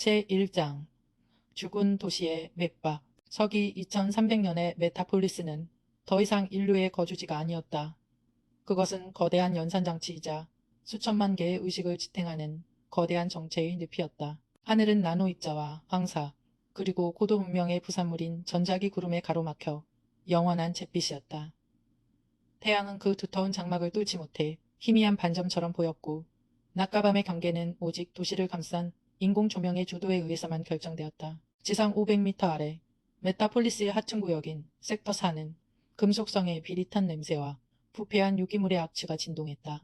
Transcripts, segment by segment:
제1장 죽은 도시의 맥박. 서기 2300년의 메타폴리스는 더 이상 인류의 거주지가 아니었다. 그것은 거대한 연산장치이자 수천만 개의 의식을 지탱하는 거대한 정체의 늪이었다. 하늘은 나노 입자와 황사, 그리고 고도 문명의 부산물인 전자기 구름에 가로막혀 영원한 잿빛이었다. 태양은 그 두터운 장막을 뚫지 못해 희미한 반점처럼 보였고, 낮과 밤의 경계는 오직 도시를 감싼 인공 조명의 주도에 의해서만 결정되었다. 지상 500m 아래 메타폴리스의 하층 구역인 섹터 4는 금속성의 비릿한 냄새와 부패한 유기물의 악취가 진동했다.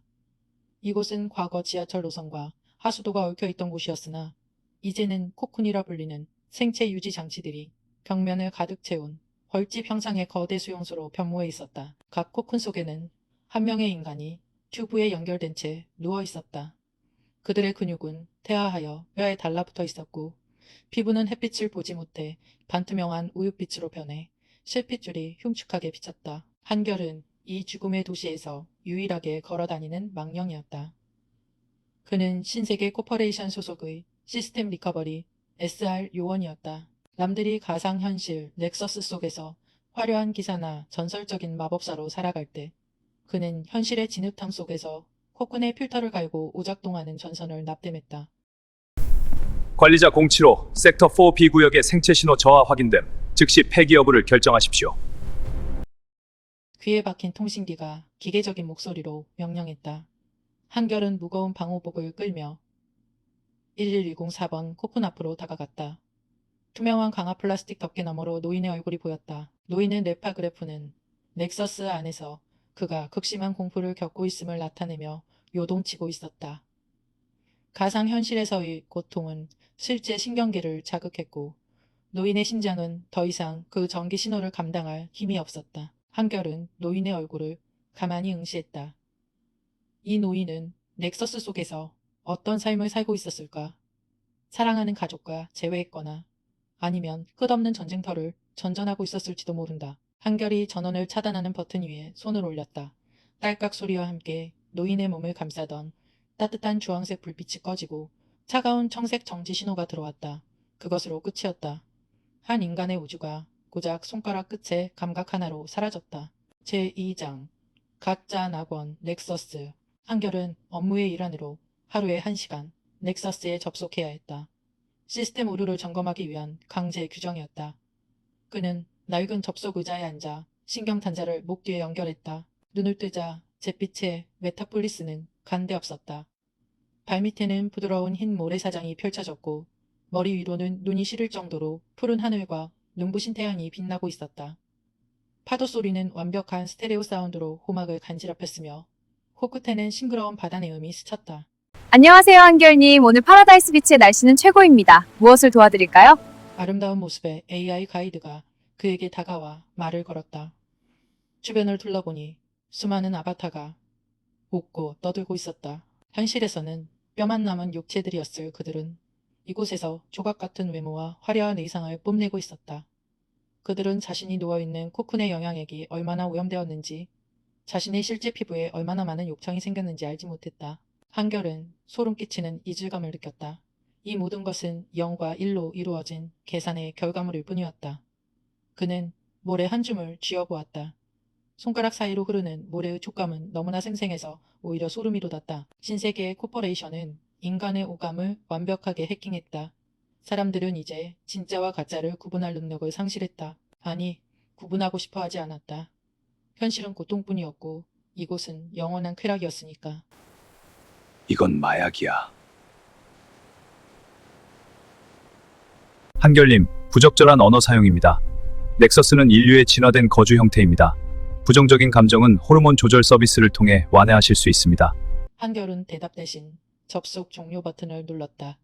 이곳은 과거 지하철 노선과 하수도가 얽혀있던 곳이었으나 이제는 코쿤이라 불리는 생체 유지 장치들이 벽면을 가득 채운 벌집 형상의 거대 수용소로 변모해 있었다. 각 코쿤 속에는 한 명의 인간이 튜브에 연결된 채 누워 있었다. 그들의 근육은 태화하여 뼈에 달라붙어 있었고, 피부는 햇빛을 보지 못해 반투명한 우윳빛으로 변해 실핏줄이 흉측하게 비쳤다. 한결은 이 죽음의 도시에서 유일하게 걸어다니는 망령이었다. 그는 신세계 코퍼레이션 소속의 시스템 리커버리 SR 요원이었다. 남들이 가상현실 넥서스 속에서 화려한 기사나 전설적인 마법사로 살아갈 때, 그는 현실의 진흙탕 속에서 코쿤의 필터를 갈고 오작동하는 전선을 납땜했다. 관리자 075, 섹터 4B 구역의 생체 신호 저하 확인됨. 즉시 폐기 여부를 결정하십시오. 귀에 박힌 통신기가 기계적인 목소리로 명령했다. 한결은 무거운 방호복을 끌며 11204번 코쿤 앞으로 다가갔다. 투명한 강화 플라스틱 덮개 너머로 노인의 얼굴이 보였다. 노인의 뇌파그래프는 넥서스 안에서 그가 극심한 공포를 겪고 있음을 나타내며 요동치고 있었다. 가상현실에서의 고통은 실제 신경계를 자극했고, 노인의 심장은 더 이상 그 전기 신호를 감당할 힘이 없었다. 한결은 노인의 얼굴을 가만히 응시했다. 이 노인은 넥서스 속에서 어떤 삶을 살고 있었을까? 사랑하는 가족과 재회했거나 아니면 끝없는 전쟁터를 전전하고 있었을지도 모른다. 한결이 전원을 차단하는 버튼 위에 손을 올렸다. 딸깍 소리와 함께 노인의 몸을 감싸던 따뜻한 주황색 불빛이 꺼지고 차가운 청색 정지 신호가 들어왔다. 그것으로 끝이었다. 한 인간의 우주가 고작 손가락 끝에 감각 하나로 사라졌다. 제2장 가짜 낙원 넥서스. 한결은 업무의 일환으로 하루에 1시간 넥서스에 접속해야 했다. 시스템 오류를 점검하기 위한 강제 규정이었다. 그는 낡은 접속 의자에 앉아 신경탄자를 목 뒤에 연결했다. 눈을 뜨자 잿빛의 메타폴리스는 간데없었다. 발밑에는 부드러운 흰 모래사장이 펼쳐졌고, 머리 위로는 눈이 시릴 정도로 푸른 하늘과 눈부신 태양이 빛나고 있었다. 파도 소리는 완벽한 스테레오 사운드로 호막을 간지럽혔으며, 코끝에는 싱그러운 바다 내음이 스쳤다. 안녕하세요, 한결님. 오늘 파라다이스 비치의 날씨는 최고입니다. 무엇을 도와드릴까요? 아름다운 모습의 AI 가이드가 그에게 다가와 말을 걸었다. 주변을 둘러보니 수많은 아바타가 웃고 떠들고 있었다. 현실에서는 뼈만 남은 육체들이었을 그들은 이곳에서 조각 같은 외모와 화려한 의상을 뽐내고 있었다. 그들은 자신이 누워있는 코쿤의 영향액이 얼마나 오염되었는지, 자신의 실제 피부에 얼마나 많은 욕창이 생겼는지 알지 못했다. 한결은 소름 끼치는 이질감을 느꼈다. 이 모든 것은 0과 1로 이루어진 계산의 결과물일 뿐이었다. 그는 모래 한 줌을 쥐어보았다. 손가락 사이로 흐르는 모래의 촉감은 너무나 생생해서 오히려 소름이 돋았다. 신세계의 코퍼레이션은 인간의 오감을 완벽하게 해킹했다. 사람들은 이제 진짜와 가짜를 구분할 능력을 상실했다. 아니, 구분하고 싶어 하지 않았다. 현실은 고통뿐이었고 이곳은 영원한 쾌락이었으니까. 이건 마약이야. 한결님, 부적절한 언어 사용입니다. 넥서스는 인류의 진화된 거주 형태입니다. 부정적인 감정은 호르몬 조절 서비스를 통해 완화하실 수 있습니다. 한결은 대답 대신 접속 종료 버튼을 눌렀다.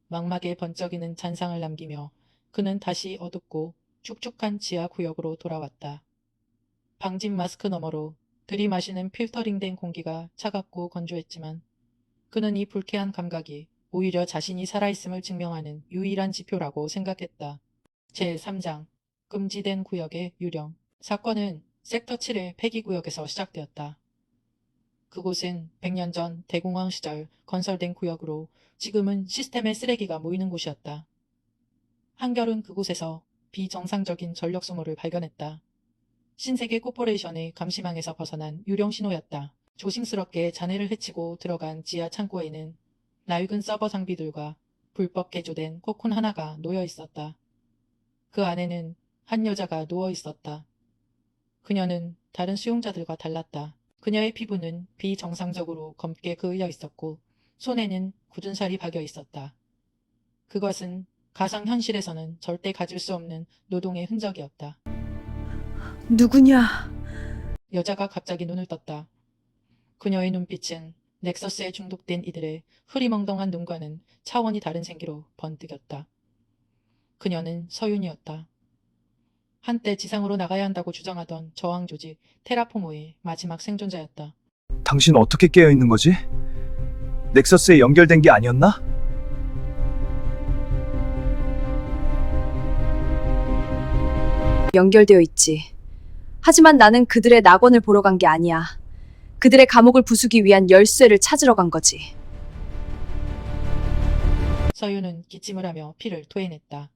망막에 번쩍이는 잔상을 남기며 그는 다시 어둡고 축축한 지하 구역으로 돌아왔다. 방진 마스크 너머로 들이마시는 필터링된 공기가 차갑고 건조했지만, 그는 이 불쾌한 감각이 오히려 자신이 살아있음을 증명하는 유일한 지표라고 생각했다. 제3장 금지된 구역의 유령. 사건은 섹터 7의 폐기구역에서 시작되었다. 그곳은 100년 전 대공황 시절 건설된 구역으로 지금은 시스템의 쓰레기가 모이는 곳이었다. 한결은 그곳에서 비정상적인 전력 소모를 발견했다. 신세계 코퍼레이션의 감시망에서 벗어난 유령 신호였다. 조심스럽게 잔해를 헤치고 들어간 지하 창고에는 낡은 서버 장비들과 불법 개조된 코쿤 하나가 놓여 있었다. 그 안에는 한 여자가 누워 있었다. 그녀는 다른 수용자들과 달랐다. 그녀의 피부는 비정상적으로 검게 그을려 있었고 손에는 굳은 살이 박여 있었다. 그것은 가상현실에서는 절대 가질 수 없는 노동의 흔적이었다. 누구냐? 여자가 갑자기 눈을 떴다. 그녀의 눈빛은 넥서스에 중독된 이들의 흐리멍덩한 눈과는 차원이 다른 생기로 번뜩였다. 그녀는 서윤이었다. 한때 지상으로 나가야 한다고 주장하던 저항 조직 테라포모의 마지막 생존자였다. 당신 어떻게 깨어 있는 거지? 넥서스에 연결된 게 아니었나? 연결되어 있지. 하지만 나는 그들의 낙원을 보러 간 게 아니야. 그들의 감옥을 부수기 위한 열쇠를 찾으러 간 거지. 서윤은 기침을 하며 피를 토해냈다.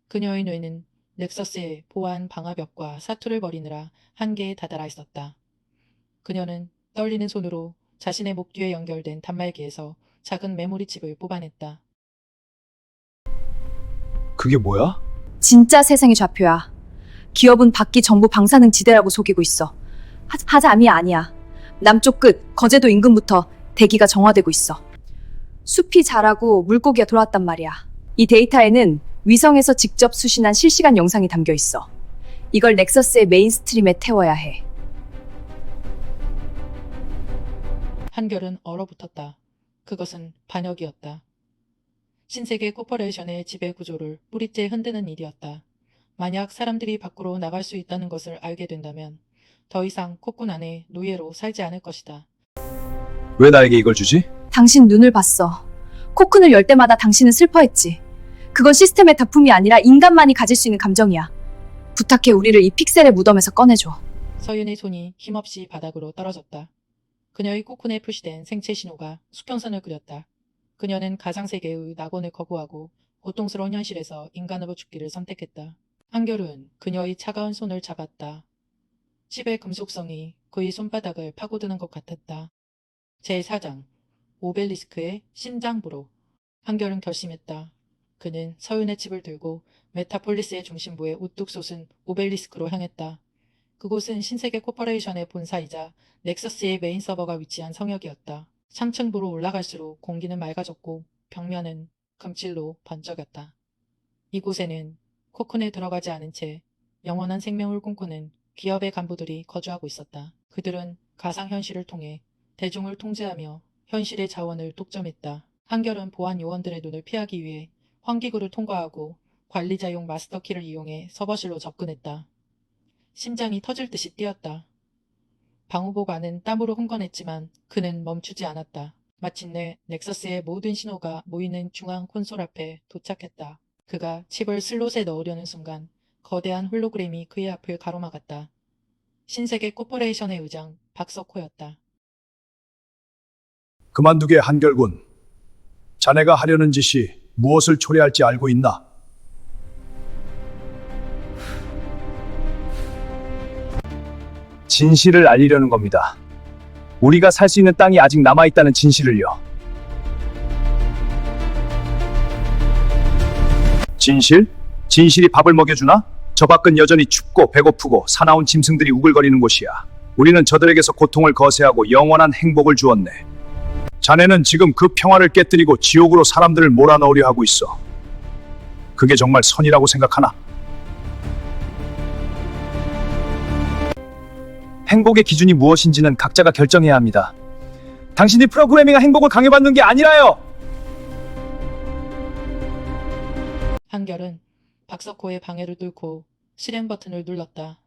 그녀의 뇌는 넥서스의 보안 방화벽과 사투를 벌이느라 한계에 다다라 있었다. 그녀는 떨리는 손으로 자신의 목 뒤에 연결된 단말기에서 작은 메모리 칩을 뽑아냈다. 그게 뭐야? 진짜 세상의 좌표야. 기업은 밖이 정부 방사능 지대라고 속이고 있어. 하자함이 아니야. 남쪽 끝, 거제도 인근부터 대기가 정화되고 있어. 숲이 자라고 물고기가 돌아왔단 말이야. 이 데이터에는 위성에서 직접 수신한 실시간 영상이 담겨 있어. 이걸 넥서스의 메인스트림에 태워야 해. 한결은 얼어붙었다. 그것은 반역이었다. 신세계 코퍼레이션의 지배 구조를 뿌리째 흔드는 일이었다. 만약 사람들이 밖으로 나갈 수 있다는 것을 알게 된다면 더 이상 코쿤 안에 노예로 살지 않을 것이다. 왜 나에게 이걸 주지? 당신 눈을 봤어. 코쿤을 열 때마다 당신은 슬퍼했지. 그건 시스템의 다품이 아니라 인간만이 가질 수 있는 감정이야. 부탁해 우리를 이 픽셀의 무덤에서 꺼내줘. 서윤의 손이 힘없이 바닥으로 떨어졌다. 그녀의 코쿤에 표시된 생체 신호가 수평선을 그렸다. 그녀는 가상세계의 낙원을 거부하고 고통스러운 현실에서 인간으로 죽기를 선택했다. 한결은 그녀의 차가운 손을 잡았다. 칩의 금속성이 그의 손바닥을 파고드는 것 같았다. 제4장 오벨리스크의 심장부로. 한결은 결심했다. 그는 서윤의 칩을 들고 메타폴리스의 중심부에 우뚝 솟은 오벨리스크로 향했다. 그곳은 신세계 코퍼레이션의 본사이자 넥서스의 메인 서버가 위치한 성역이었다. 3층부로 올라갈수록 공기는 맑아졌고 벽면은 금칠로 번쩍였다. 이곳에는 코쿤에 들어가지 않은 채 영원한 생명을 꿈꾸는 기업의 간부들이 거주하고 있었다. 그들은 가상현실을 통해 대중을 통제하며 현실의 자원을 독점했다. 한결은 보안 요원들의 눈을 피하기 위해 환기구를 통과하고 관리자용 마스터키를 이용해 서버실로 접근했다. 심장이 터질 듯이 뛰었다. 방호복 안은 땀으로 흥건했지만 그는 멈추지 않았다. 마침내 넥서스의 모든 신호가 모이는 중앙 콘솔 앞에 도착했다. 그가 칩을 슬롯에 넣으려는 순간 거대한 홀로그램이 그의 앞을 가로막았다. 신세계 코퍼레이션의 의장 박석호였다. 그만두게 한결군. 자네가 하려는 짓이 무엇을 초래할지 알고 있나? 진실을 알리려는 겁니다. 우리가 살 수 있는 땅이 아직 남아있다는 진실을요. 진실? 진실이 밥을 먹여주나? 저 밖은 여전히 춥고 배고프고 사나운 짐승들이 우글거리는 곳이야. 우리는 저들에게서 고통을 거세하고 영원한 행복을 주었네. 자네는 지금 그 평화를 깨뜨리고 지옥으로 사람들을 몰아넣으려 하고 있어. 그게 정말 선이라고 생각하나? 행복의 기준이 무엇인지는 각자가 결정해야 합니다. 당신이 프로그래밍한 행복을 강요받는 게 아니라요! 한결은 박석호의 방해를 뚫고 실행 버튼을 눌렀다.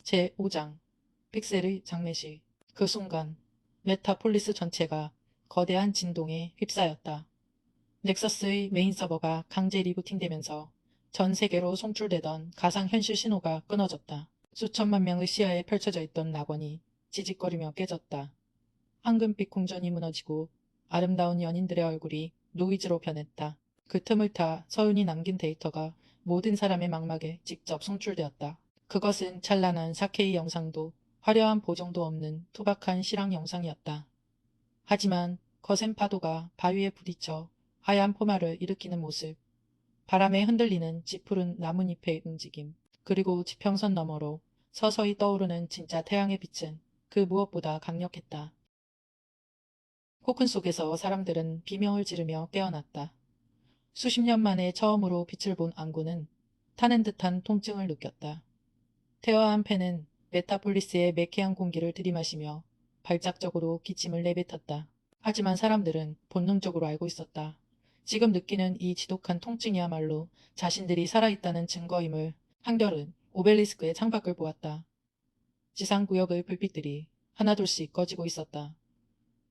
제5장 픽셀의 장례식. 그 순간 메타폴리스 전체가 거대한 진동에 휩싸였다. 넥서스의 메인 서버가 강제 리부팅되면서 전 세계로 송출되던 가상현실 신호가 끊어졌다. 수천만 명의 시야에 펼쳐져 있던 낙원이 지직거리며 깨졌다. 황금빛 궁전이 무너지고 아름다운 연인들의 얼굴이 노이즈로 변했다. 그 틈을 타 서윤이 남긴 데이터가 모든 사람의 망막에 직접 송출되었다. 그것은 찬란한 4K 영상도 화려한 보정도 없는 투박한 실황 영상이었다. 하지만 거센 파도가 바위에 부딪혀 하얀 포마를 일으키는 모습, 바람에 흔들리는 짙푸른 나뭇잎의 움직임, 그리고 지평선 너머로 서서히 떠오르는 진짜 태양의 빛은 그 무엇보다 강력했다. 코큰 속에서 사람들은 비명을 지르며 깨어났다. 수십 년 만에 처음으로 빛을 본 앙구는 타는 듯한 통증을 느꼈다. 태화한 팬은 메타폴리스의 매캐한 공기를 들이마시며 발작적으로 기침을 내뱉었다. 하지만 사람들은 본능적으로 알고 있었다. 지금 느끼는 이 지독한 통증이야말로 자신들이 살아있다는 증거임을. 한결은 오벨리스크의 창밖을 보았다. 지상구역의 불빛들이 하나둘씩 꺼지고 있었다.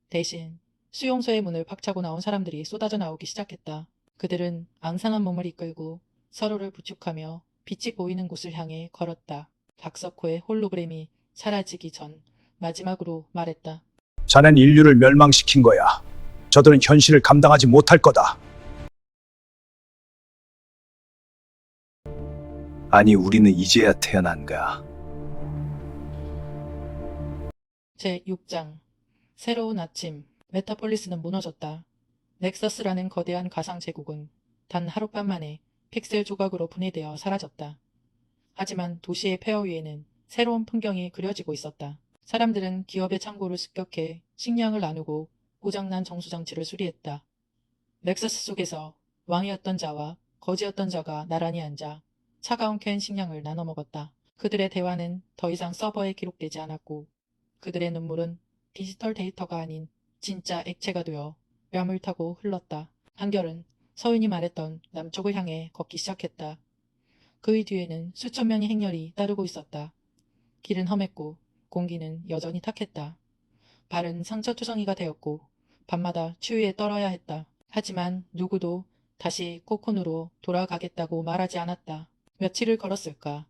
대신 수용소의 문을 박차고 나온 사람들이 쏟아져 나오기 시작했다. 그들은 앙상한 몸을 이끌고 서로를 부축하며 빛이 보이는 곳을 향해 걸었다. 박석호의 홀로그램이 사라지기 전 마지막으로 말했다. 자넨 인류를 멸망시킨 거야. 저들은 현실을 감당하지 못할 거다. 아니, 우리는 이제야 태어난 거야. 제6장 새로운 아침. 메타폴리스는 무너졌다. 넥서스라는 거대한 가상 제국은 단 하룻밤 만에 픽셀 조각으로 분해되어 사라졌다. 하지만 도시의 폐허 위에는 새로운 풍경이 그려지고 있었다. 사람들은 기업의 창고를 습격해 식량을 나누고 고장난 정수장치를 수리했다. 넥서스 속에서 왕이었던 자와 거지였던 자가 나란히 앉아 차가운 캔 식량을 나눠 먹었다. 그들의 대화는 더 이상 서버에 기록되지 않았고 그들의 눈물은 디지털 데이터가 아닌 진짜 액체가 되어 뺨을 타고 흘렀다. 한결은 서윤이 말했던 남쪽을 향해 걷기 시작했다. 그의 뒤에는 수천 명의 행렬이 따르고 있었다. 길은 험했고 공기는 여전히 탁했다. 발은 상처투성이가 되었고 밤마다 추위에 떨어야 했다. 하지만 누구도 다시 코콘으로 돌아가겠다고 말하지 않았다. 며칠을 걸었을까.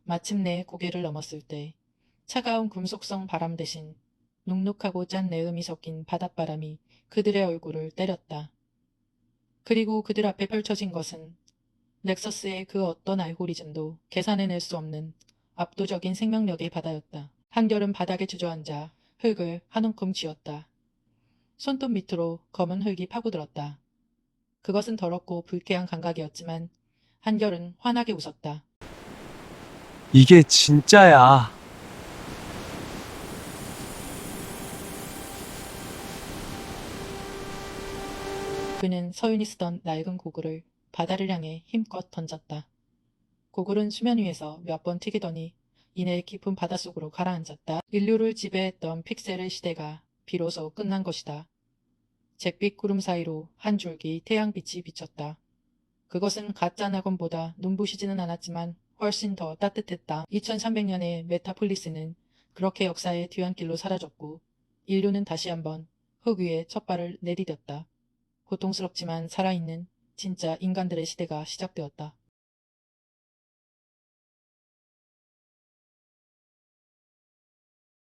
마침내 고개를 넘었을 때 차가운 금속성 바람 대신 눅눅하고 짠 내음이 섞인 바닷바람이 그들의 얼굴을 때렸다. 그리고 그들 앞에 펼쳐진 것은 넥서스의 그 어떤 알고리즘도 계산해낼 수 없는 압도적인 생명력의 바다였다. 한결은 바닥에 주저앉아 흙을 한 움큼 쥐었다. 손톱 밑으로 검은 흙이 파고들었다. 그것은 더럽고 불쾌한 감각이었지만 한결은 환하게 웃었다. 이게 진짜야. 그는 서윤이 쓰던 낡은 고글을 바다를 향해 힘껏 던졌다. 고글은 수면 위에서 몇 번 튀기더니 이내 깊은 바닷속으로 가라앉았다. 인류를 지배했던 픽셀의 시대가 비로소 끝난 것이다. 잿빛 구름 사이로 한 줄기 태양빛이 비쳤다. 그것은 가짜 낙원보다 눈부시지는 않았지만 훨씬 더 따뜻했다. 2300년의 메타폴리스는 그렇게 역사의 뒤안길로 사라졌고 인류는 다시 한번 흙 위에 첫 발을 내디뎠다. 고통스럽지만 살아있는 진짜 인간들의 시대가 시작되었다.